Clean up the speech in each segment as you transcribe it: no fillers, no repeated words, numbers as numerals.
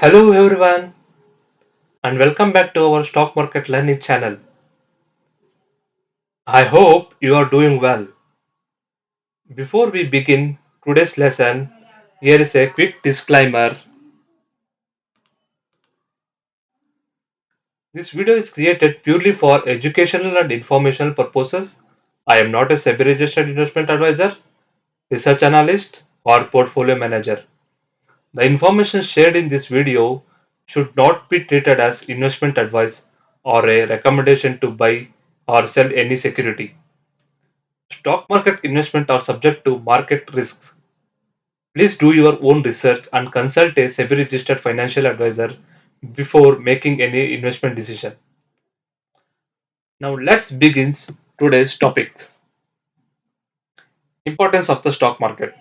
Hello everyone and welcome back to our stock market learning channel. I hope you are doing well. Before we begin today's lesson, here is a quick disclaimer. This video is created purely for educational and informational purposes. I am not a SEBI registered investment advisor, research analyst or portfolio manager. The information shared in this video should not be treated as investment advice or a recommendation to buy or sell any security. Stock market investment are subject to market risks. Please do your own research and consult a SEBI registered financial advisor before making any investment decision. Now let's begin today's topic. Importance of the stock market.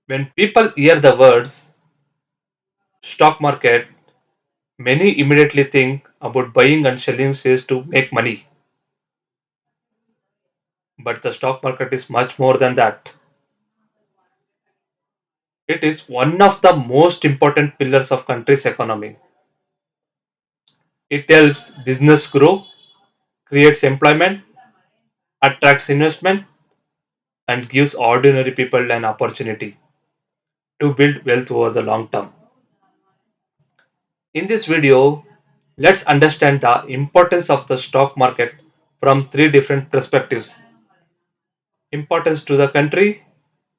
When people hear the words stock market, many immediately think about buying and selling shares to make money. But the stock market is much more than that. It is one of the most important pillars of country's economy. It helps business grow, creates employment, attracts investment, and gives ordinary people an opportunity to build wealth over the long term. In this video, let's understand the importance of the stock market from three different perspectives: importance to the country,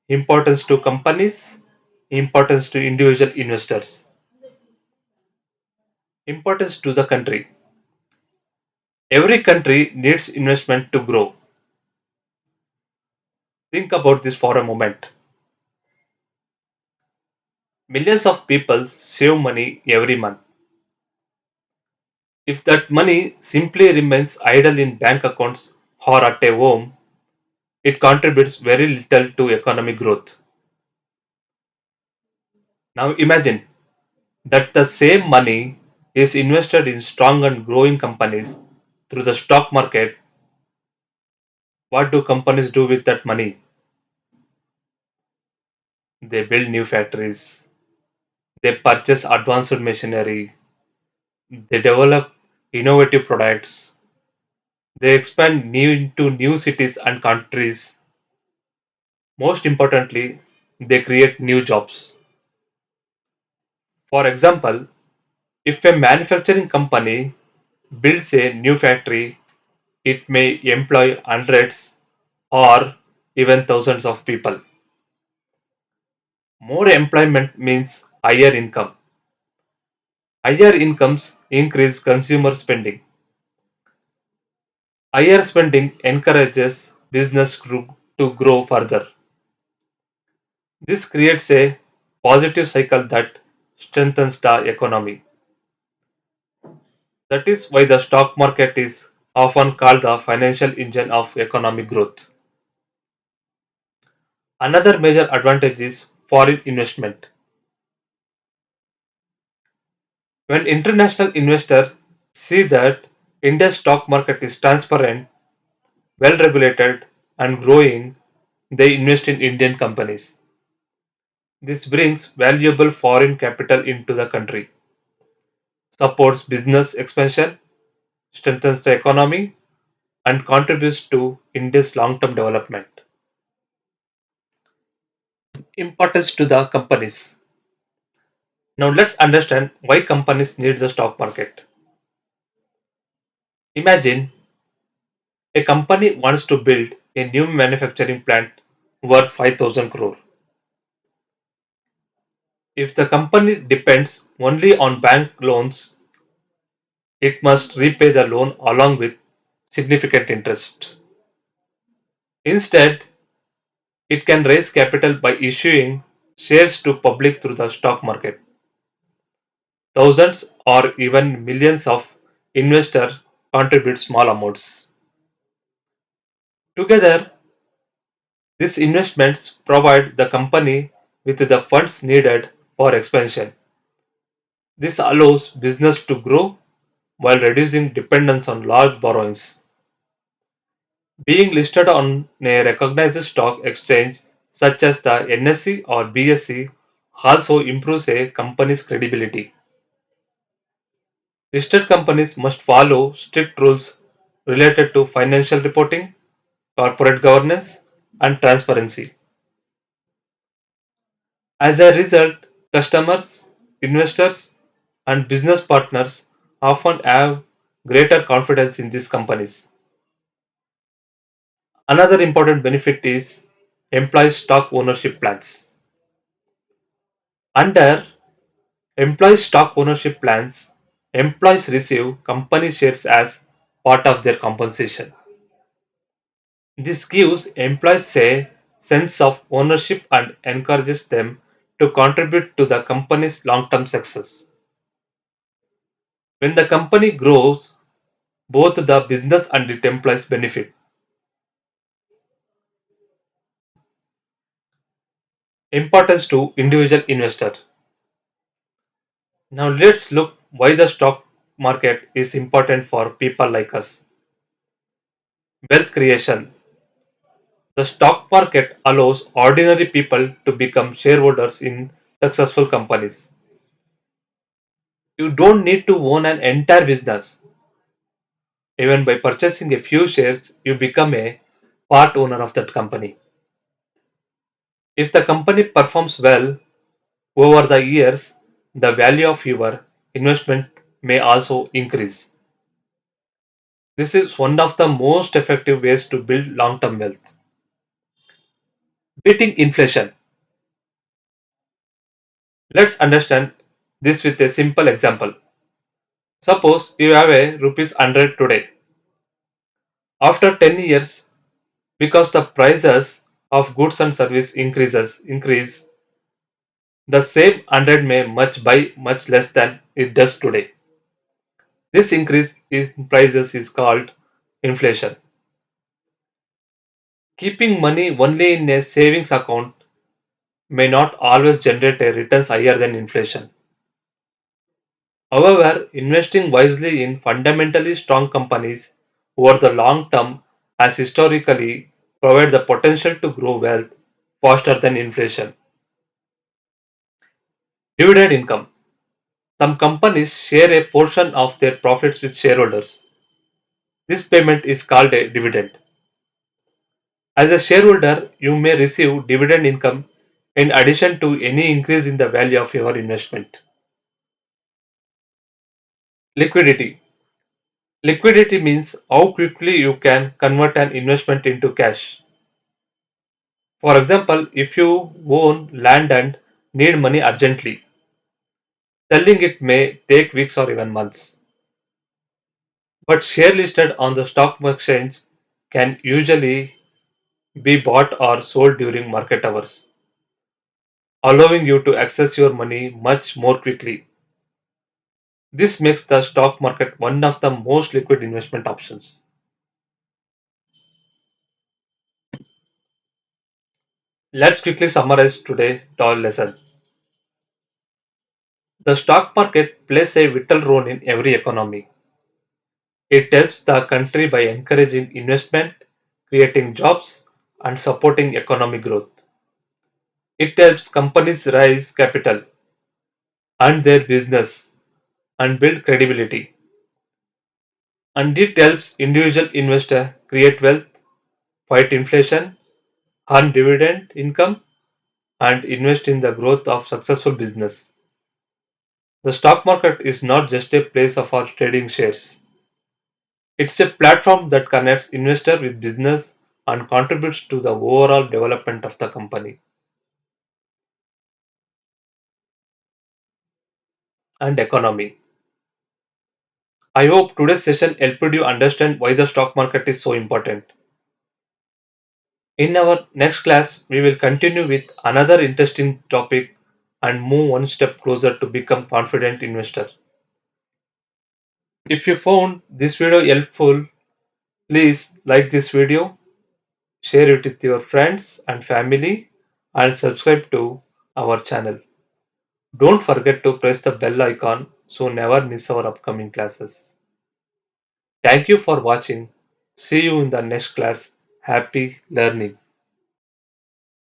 importance to companies, importance to individual investors. Importance to the country. Every country needs investment to grow. Think about this for a moment. Millions of people save money every month. If that money simply remains idle in bank accounts or at a home, it contributes very little to economic growth. Now imagine that the same money is invested in strong and growing companies through the stock market. What do companies do with that money? They build new factories, they purchase advanced machinery, they develop innovative products, they expand into new cities and countries. Most importantly, they create new jobs. For example, if a manufacturing company builds a new factory, it may employ hundreds or even thousands of people. More employment means higher income. Higher incomes increase consumer spending. Higher spending encourages to grow further. This creates a positive cycle that strengthens the economy. That is why the stock market is often called the financial engine of economic growth. Another major advantage is foreign investment. When international investors see that India's stock market is transparent, well regulated, and growing, they invest in Indian companies. This brings valuable foreign capital into the country, supports business expansion, strengthens the economy, and contributes to India's long term development. Importance to the companies. Now let's understand why companies need the stock market. Imagine a company wants to build a new manufacturing plant worth 5,000 crore. If the company depends only on bank loans, it must repay the loan along with significant interest. Instead, it can raise capital by issuing shares to public through the stock market. Thousands or even millions of investors contribute small amounts. Together, these investments provide the company with the funds needed for expansion. This allows business to grow while reducing dependence on large borrowings. Being listed on a recognized stock exchange such as the NSE or BSE also improves a company's credibility. Listed companies must follow strict rules related to financial reporting, corporate governance, and transparency. As a result, customers, investors, and business partners often have greater confidence in these companies. Another important benefit is employee stock ownership plans. Under employee stock ownership plans, employees receive company shares as part of their compensation. This gives employees a sense of ownership and encourages them to contribute to the company's long term success. When the company grows, both the business and its employees benefit. Importance to individual investor. Now let's look why the stock market is important for people like us. Wealth creation. The stock market allows ordinary people to become shareholders in successful companies. You don't need to own an entire business. Even by purchasing a few shares, you become a part owner of that company. If the company performs well over the years, the value of your investment may also increase. This is one of the most effective ways to build long term wealth. Beating inflation. Let's understand this with a simple example. Suppose you have a rupees 100 today. After 10 years, because the prices of goods and service increase, the same 100 may much buy much less than it does today. This increase in prices is called inflation. Keeping money only in a savings account may not always generate a returns higher than inflation. However, investing wisely in fundamentally strong companies over the long term has historically provided the potential to grow wealth faster than inflation. Dividend income. Some companies share a portion of their profits with shareholders. This payment is called a dividend. As a shareholder, you may receive dividend income in addition to any increase in the value of your investment. Liquidity. Liquidity means how quickly you can convert an investment into cash. For example, if you own land and need money urgently, selling it may take weeks or even months. But share listed on the stock exchange can usually be bought or sold during market hours, allowing you to access your money much more quickly. This makes the stock market one of the most liquid investment options. Let's quickly summarize today's lesson. The stock market plays a vital role in every economy. It helps the country by encouraging investment, creating jobs, and supporting economic growth. It helps companies raise capital and their business and build credibility. And it helps individual investor create wealth, fight inflation, earn dividend income, and invest in the growth of successful business. The stock market is not just a place for trading shares. It's a platform that connects investor with business and contributes to the overall development of the company and economy. I hope today's session helped you understand why the stock market is so important. In our next class, we will continue with another interesting topic and move one step closer to become confident investor. If you found this video helpful, please like this video, share it with your friends and family, and subscribe to our channel. Don't forget to press the bell icon so never miss our upcoming classes. Thank you for watching. See you in the next class. Happy learning.